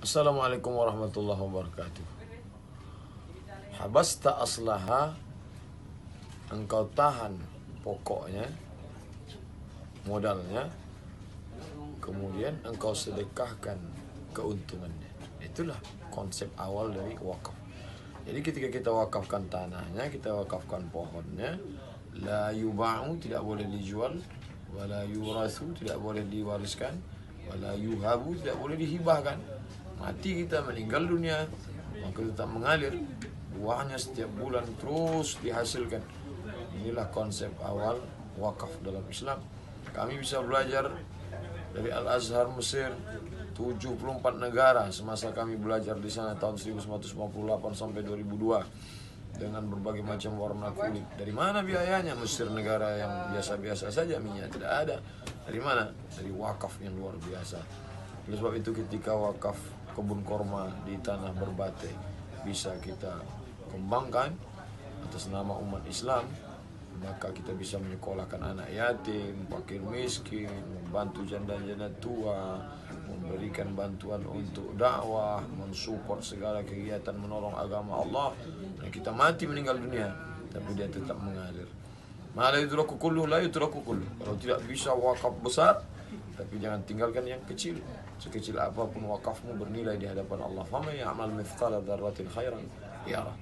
Assalamualaikum warahmatullahi wabarakatuh. Habasta aslaha, engkau tahan pokoknya, modalnya, kemudian engkau sedekahkan keuntungannya. Itulah konsep awal dari wakaf. Jadi ketika kita wakafkan tanahnya, kita wakafkan pohonnya, la yuba'u, tidak boleh dijual, wala yurathu, tidak boleh diwariskan, wala yuhabu, tidak boleh dihibahkan. Mati kita, meninggal dunia, maka tetap mengalir, buahnya setiap bulan terus dihasilkan. Inilah konsep awal wakaf dalam Islam. Kami bisa belajar dari Al-Azhar Mesir, 74 negara semasa kami belajar di sana tahun 1958 sampai 2002, dengan berbagai macam warna kulit. Dari mana biayanya? Mesir negara yang biasa-biasa saja minyak, tidak ada. Dari mana? Dari wakaf yang luar biasa. Oleh sebab itu ketika wakaf kebun korma di tanah Berbate bisa kita kembangkan atas nama umat Islam, maka kita bisa menyekolahkan anak yatim, fakir miskin, membantu janda-janda tua, memberikan bantuan untuk dakwah, mensupport segala kegiatan menolong agama Allah. Dan kita mati meninggal dunia, tapi dia tetap mengalir. Ma la yudraku kulluh la yutraku kulluh. Kalau tidak bisa wakaf besar, tapi jangan tinggalkan yang kecil. Sekecil apapun wakafmu bernilai di hadapan Allah. Faman ya'mal mithqala dzarratin khairan yarah.